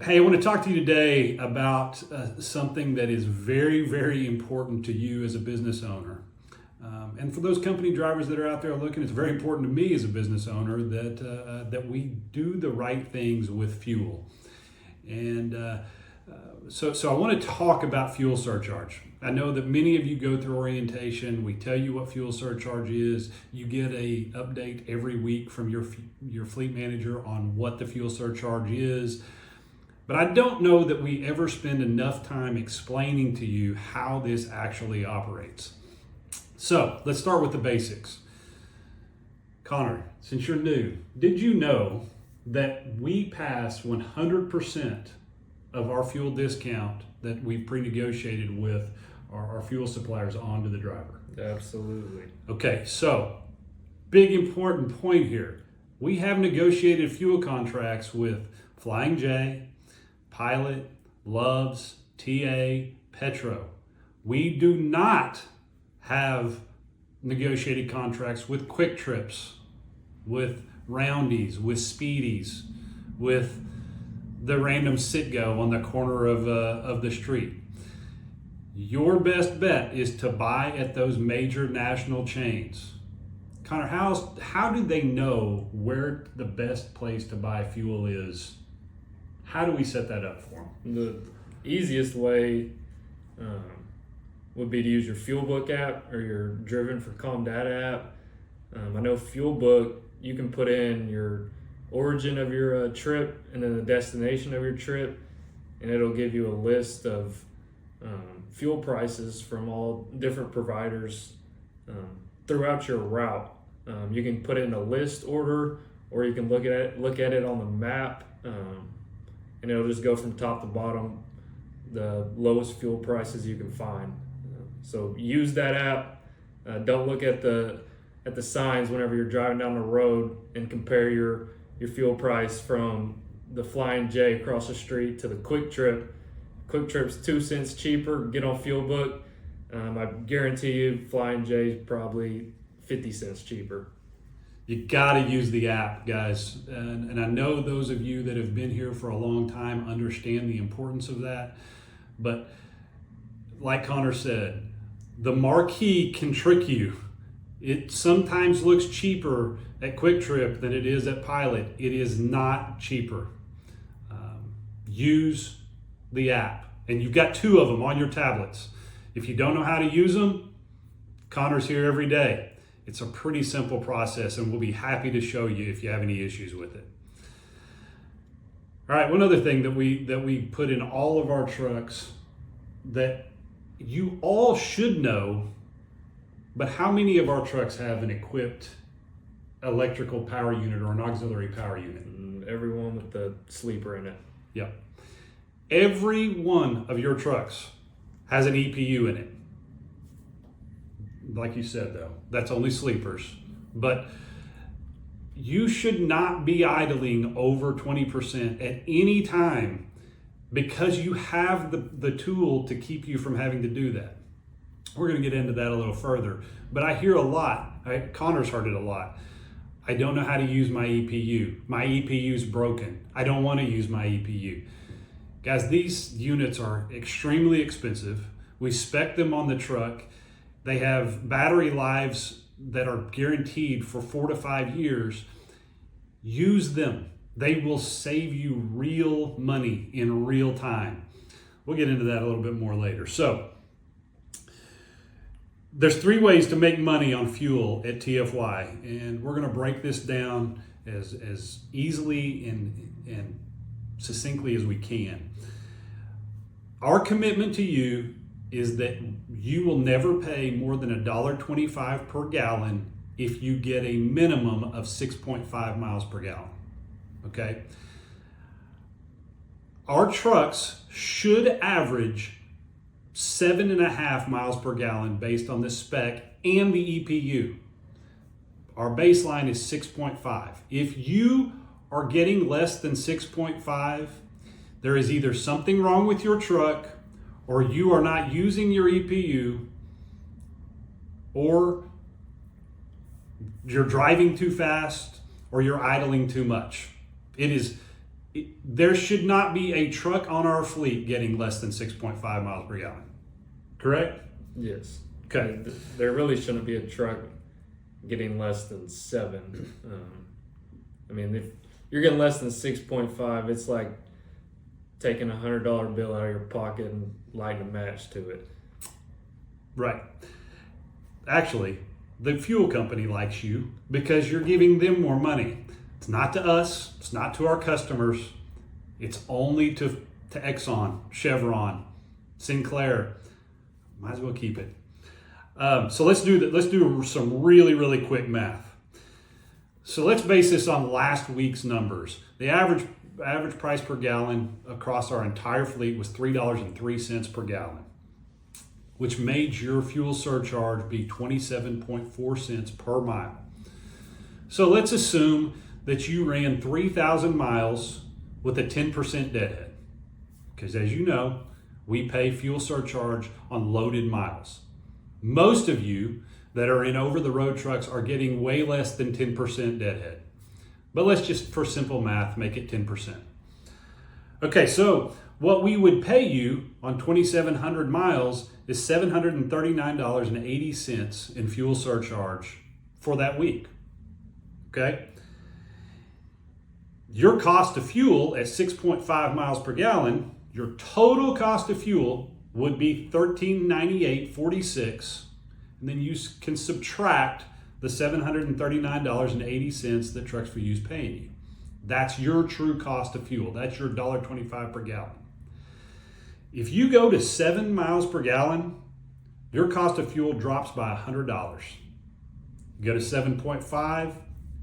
Hey, I want to talk to you today about something that is very, very important to you as a business owner. And for those company drivers that are out there looking, it's very important to me as a business owner that we do the right things with fuel. And so I want to talk about fuel surcharge. I know that many of you go through orientation. We tell you what fuel surcharge is. You get a update every week from your fleet manager on what the fuel surcharge is. But I don't know that we ever spend enough time explaining to you how this actually operates. So let's start with the basics. Connor, since you're new, did you know that we pass 100% of our fuel discount that we've pre-negotiated with our fuel suppliers on to the driver? Absolutely. Okay, so big important point here. We have negotiated fuel contracts with Flying J, Pilot, Loves, TA, Petro. We do not have negotiated contracts with Quick Trips, with Roundies, with Speedies, with the random sit-go on the corner of the street. Your best bet is to buy at those major national chains. Connor, how do they know where the best place to buy fuel is? How do we set that up for them? The easiest way would be to use your FuelBook app or your Driven for Calm Data app. I know FuelBook, you can put in your origin of your trip and then the destination of your trip, and it'll give you a list of fuel prices from all different providers throughout your route. You can put it in a list order, or you can look at it on the map, and it'll just go from top to bottom, the lowest fuel prices you can find. So use that app. Don't look at the signs whenever you're driving down the road and compare your fuel price from the Flying J across the street to the Quick Trip. Quick Trip's 2 cents cheaper. Get on FuelBook. I guarantee you Flying J is probably 50 cents cheaper. You got to use the app, guys. And I know those of you that have been here for a long time understand the importance of that. But like Connor said, the marquee can trick you. It sometimes looks cheaper at Quick Trip than it is at Pilot. It is not cheaper. Use the app. And you've got 2 of them on your tablets. If you don't know how to use them, Connor's here every day. It's a pretty simple process, and we'll be happy to show you if you have any issues with it. All right, one other thing that we put in all of our trucks that you all should know, but how many of our trucks have an equipped electrical power unit or an auxiliary power unit? Everyone with the sleeper in it. Yep. Every one of your trucks has an EPU in it. Like you said, though, that's only sleepers. But you should not be idling over 20% at any time because you have the tool to keep you from having to do that. We're going to get into that a little further. But I hear a lot. Connor's heard it a lot. I don't know how to use my EPU. My EPU's broken. I don't want to use my EPU. Guys, these units are extremely expensive. We spec them on the truck. They have battery lives that are guaranteed for 4 to 5 years. Use them. They will save you real money in real time. We'll get into that a little bit more later. So, there's 3 ways to make money on fuel at TFY, and we're going to break this down as easily and succinctly as we can. Our commitment to you is that you will never pay more than $1.25 per gallon if you get a minimum of 6.5 miles per gallon. Okay? Our trucks should average 7.5 miles per gallon based on the spec and the EPU. Our baseline is 6.5. If you are getting less than 6.5, there is either something wrong with your truck, or you are not using your EPU, or you're driving too fast, or you're idling too much. It is there should not be a truck on our fleet getting less than 6.5 miles per gallon. Correct? Yes. Okay. There really shouldn't be a truck getting less than 7. I mean, if you're getting less than 6.5, it's like taking $100 bill out of your pocket and lighting a match to it. Right. Actually, the fuel company likes you because you're giving them more money. It's not to us. It's not to our customers. It's only to Exxon, Chevron, Sinclair. Might as well keep it. So let's do that. Let's do some really, really quick math. So let's base this on last week's numbers. The average price per gallon across our entire fleet was $3.03 per gallon, which made your fuel surcharge be 27.4 cents per mile. So let's assume that you ran 3,000 miles with a 10% deadhead, because as you know, we pay fuel surcharge on loaded miles. Most of you that are in over-the-road trucks are getting way less than 10% deadhead. But let's just, for simple math, make it 10%. Okay, so what we would pay you on 2,700 miles is $739.80 in fuel surcharge for that week. Okay? Your cost of fuel at 6.5 miles per gallon, your total cost of fuel would be $1398.46, and then you can subtract the $739.80 that Trucks for You is paying you. That's your true cost of fuel. That's your $1.25 per gallon. If you go to 7 miles per gallon, your cost of fuel drops by $100. You go to 7.5,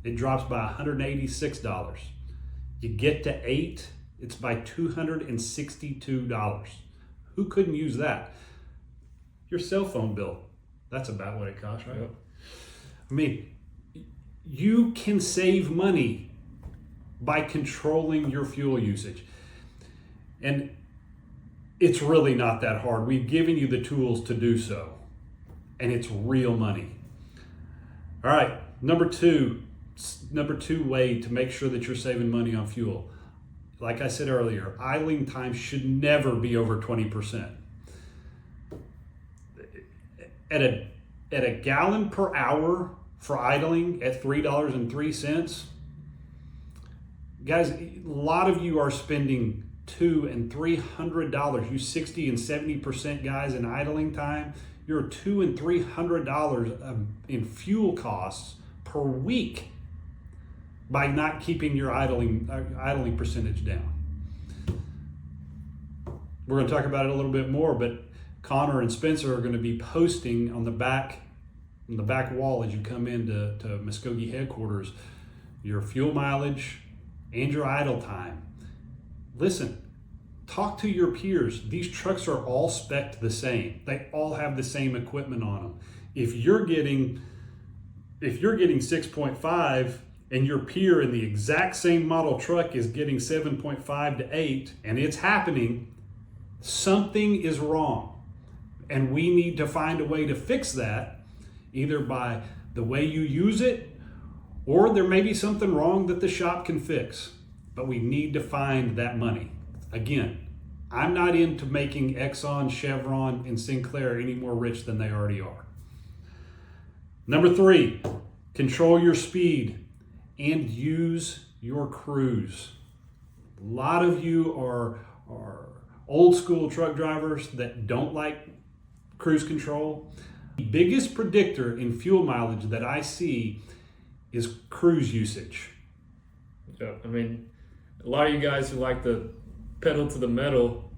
it drops by $186. You get to 8, it's by $262. Who couldn't use that? Your cell phone bill. That's about what it costs, right? Yep. I mean, you can save money by controlling your fuel usage. And it's really not that hard. We've given you the tools to do so. And it's real money. All right, number two way to make sure that you're saving money on fuel. Like I said earlier, idling time should never be over 20%. At a gallon per hour for idling at $3.03, guys, a lot of you are spending $200 and $300. You 60 and 70% guys in idling time, you're $200 and $300 in fuel costs per week by not keeping your idling percentage down. We're going to talk about it a little bit more, but Connor and Spencer are going to be posting on the back wall as you come into Muskogee headquarters your fuel mileage and your idle time. Listen, talk to your peers. These trucks are all spec'd the same. They all have the same equipment on them. If you're getting 6.5 and your peer in the exact same model truck is getting 7.5 to 8, and it's happening, something is wrong. And we need to find a way to fix that, either by the way you use it, or there may be something wrong that the shop can fix. But we need to find that money. Again, I'm not into making Exxon, Chevron, and Sinclair any more rich than they already are. Number 3, control your speed and use your crews. A lot of you are old school truck drivers that don't like cruise control. The biggest predictor in fuel mileage that I see is cruise usage. Yeah, I mean, a lot of you guys who like to pedal to the metal,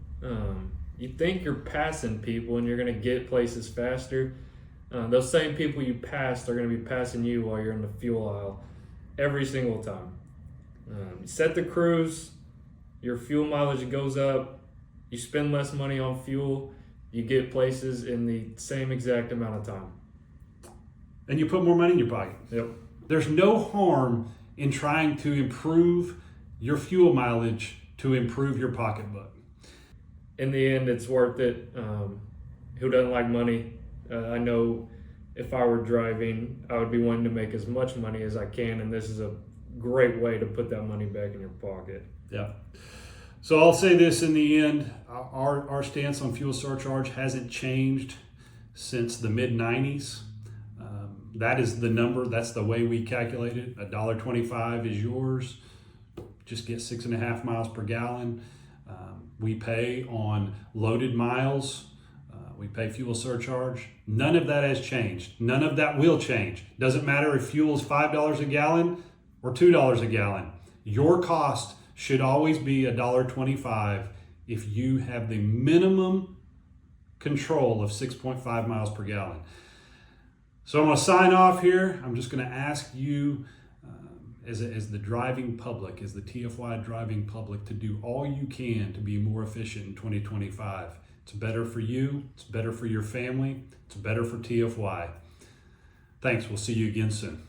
you think you're passing people and you're going to get places faster. Those same people you passed are going to be passing you while you're in the fuel aisle every single time. You set the cruise, your fuel mileage goes up, you spend less money on fuel, you get places in the same exact amount of time. And you put more money in your pocket. Yep. There's no harm in trying to improve your fuel mileage to improve your pocketbook. In the end, it's worth it. Who doesn't like money? I know if I were driving, I would be wanting to make as much money as I can, and this is a great way to put that money back in your pocket. Yeah. So I'll say this in the end, our stance on fuel surcharge hasn't changed since the mid 90s. That is the number, that's the way we calculate it. $1.25 is yours. Just get 6.5 miles per gallon. We pay on loaded miles. We pay fuel surcharge. None of that has changed. None of that will change. Doesn't matter if fuel is $5 a gallon or $2 a gallon. Your cost should always be $1.25 if you have the minimum control of 6.5 miles per gallon. So I'm going to sign off here. I'm just going to ask you as the driving public, as the TFY driving public, to do all you can to be more efficient in 2025. It's better for you. It's better for your family. It's better for TFY. Thanks. We'll see you again soon.